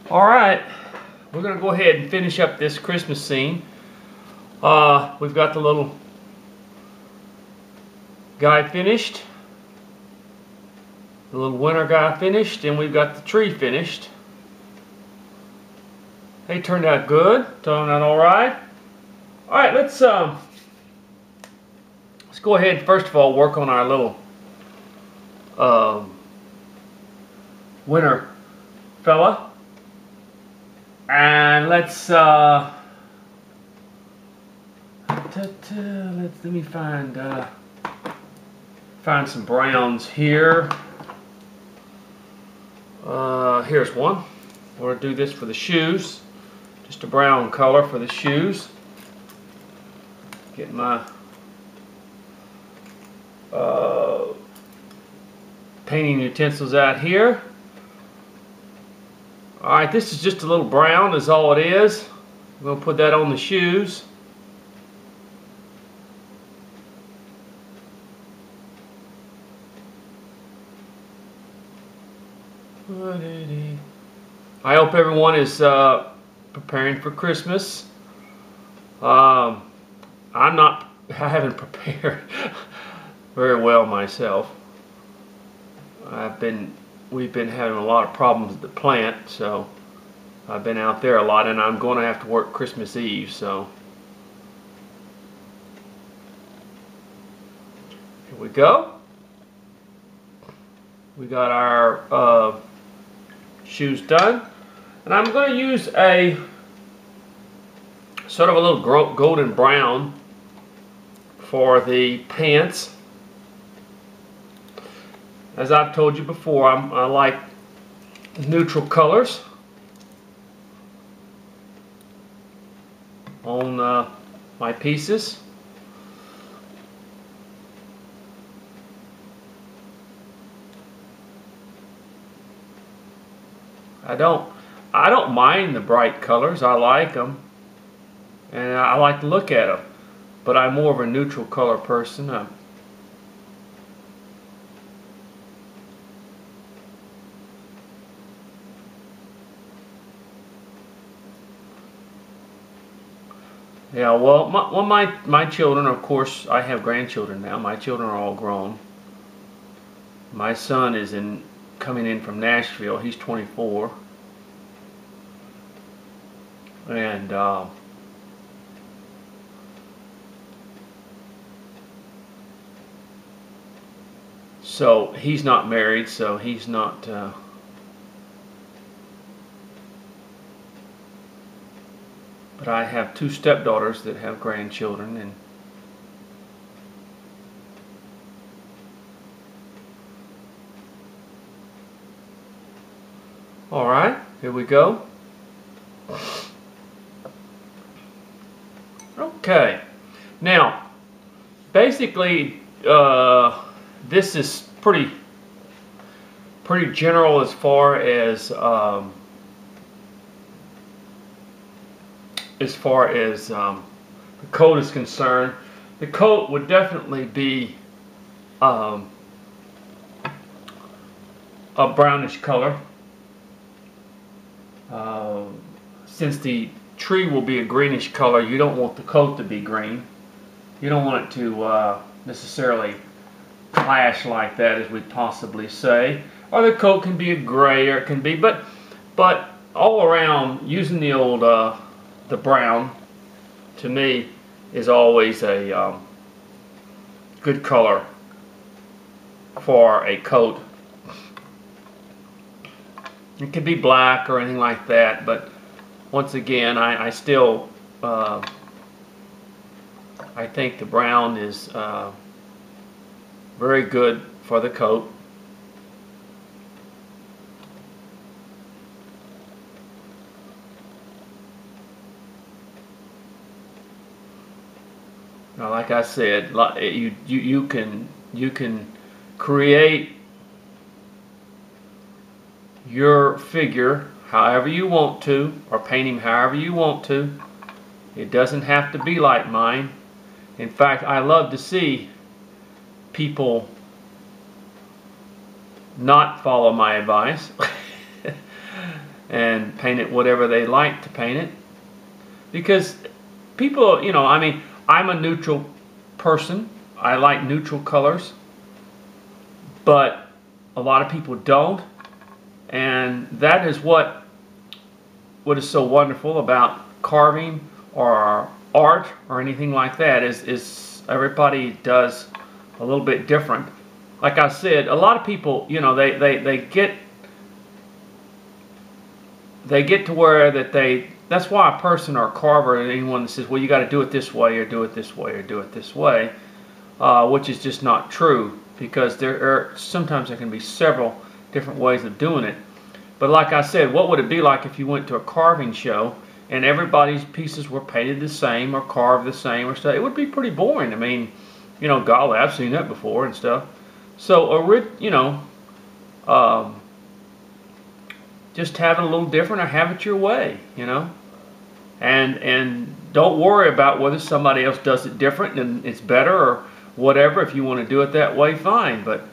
Alright, we're going to go ahead and finish up this Christmas scene. We've got the little guy finished, the little winter guy finished, and we've got the tree finished. They turned out good, turned out alright. Alright, let's go ahead and first of all work on our little winter fella. And let's let me find some browns here. Here's one. We're gonna do this for the shoes. Just a brown color for the shoes. Get my painting utensils out here. Alright, this is just a little brown is all it is. I'm going to put that on the shoes. I hope everyone is preparing for Christmas. I haven't prepared very well myself. We've been having a lot of problems at the plant, so I've been out there a lot, and I'm going to have to work Christmas Eve, so here we go. We got our shoes done, and I'm going to use a sort of a little golden brown for the pants. As I've told you before, I like neutral colors on my pieces. I don't mind the bright colors. I like them, and I like to look at them. But I'm more of a neutral color person. Yeah, well, my children, of course, I have grandchildren now. My children are all grown. My son is coming in from Nashville. He's 24. And so he's not married, so he's not but I have two stepdaughters that have grandchildren, and all right, here we go. Okay, now basically this is pretty general as far as the coat is concerned. The coat would definitely be a brownish color. Since the tree will be a greenish color, you don't want the coat to be green. You don't want it to necessarily clash like that, as we'd possibly say. Or the coat can be a gray, or it can be, but all around, using the old the brown, to me, is always a good color for a coat. It could be black or anything like that, but once again, I still I think the brown is very good for the coat. Now, like I said, you can create your figure however you want to, or paint him however you want to. It doesn't have to be like mine. In fact, I love to see people not follow my advice. and paint it whatever they like to paint it. Because people, you know, I mean, I'm a neutral person. I like neutral colors, but a lot of people don't, and that is what is so wonderful about carving or art or anything like that is everybody does a little bit different. Like I said, a lot of people, you know, they get to where that that's why a person or a carver or anyone that says, well, you got to do it this way or do it this way or do it this way, which is just not true, because sometimes there can be several different ways of doing it. But like I said, what would it be like if you went to a carving show and everybody's pieces were painted the same or carved the same or stuff? It would be pretty boring. I mean, you know, golly, I've seen that before and stuff. So, you know, just have it a little different or have it your way, you know. And don't worry about whether somebody else does it different and it's better or whatever. If you want to do it that way, fine. But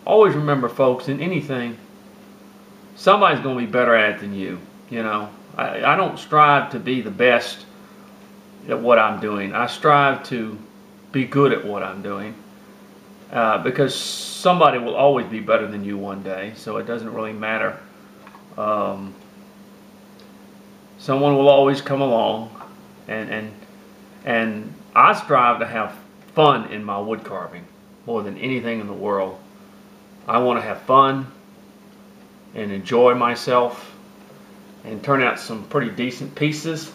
always remember, folks, in anything, somebody's going to be better at it than you. You know, I don't strive to be the best at what I'm doing. I strive to be good at what I'm doing, because somebody will always be better than you one day. So it doesn't really matter. Someone will always come along, and I strive to have fun in my wood carving more than anything in the world. I want to have fun and enjoy myself and turn out some pretty decent pieces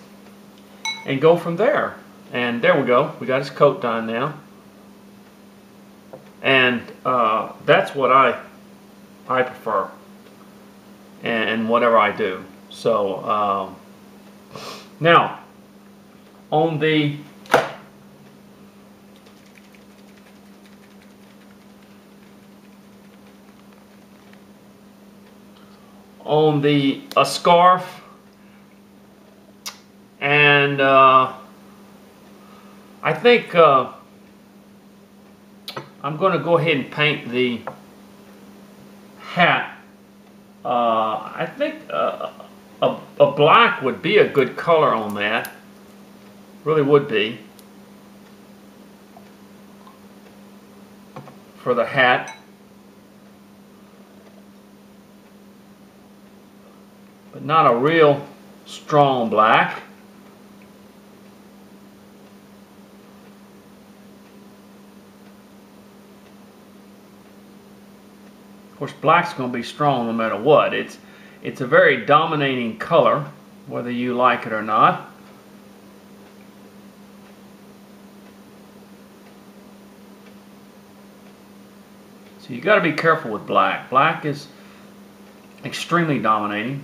and go from there. And there we go. We got his coat done now. And that's what I prefer and whatever I do. So now on the a scarf, and I think I'm going to go ahead and paint the hat. I think a black would be a good color on that. Really would be for the hat. But not a real strong black. Of course, black's going to be strong no matter what. It's a very dominating color, whether you like it or not. So you got to be careful with black. Black is extremely dominating.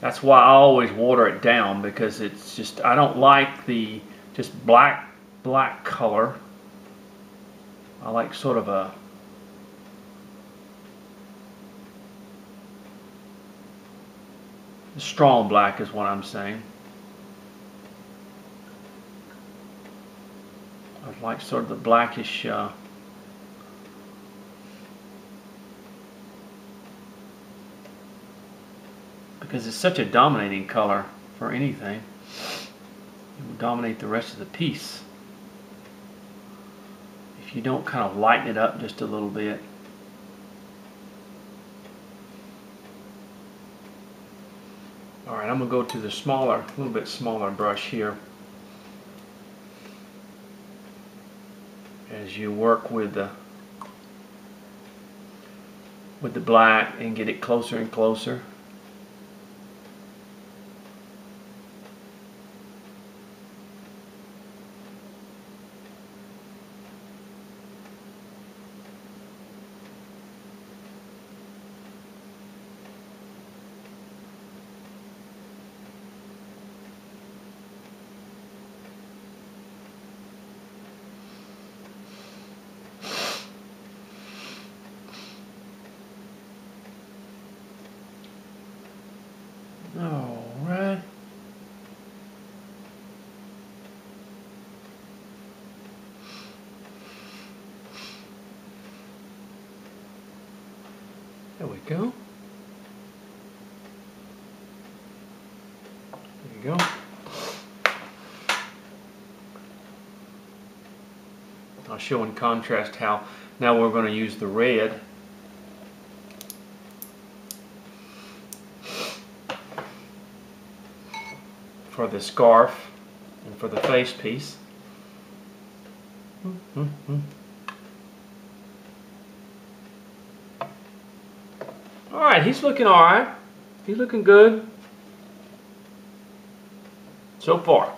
That's why I always water it down, because it's just, I don't like the just black color. I like sort of a strong black is what I'm saying. I like sort of the blackish because it's such a dominating color for anything. It will dominate the rest of the piece if you don't kind of lighten it up just a little bit. Alright, I'm going to go to the smaller, a little bit smaller brush here as you work with the black and get it closer and closer. Alright. There we go. go. I'll show in contrast how now we're going to use the red. For the scarf and for the face piece. Alright, he's looking alright. He's looking good so far.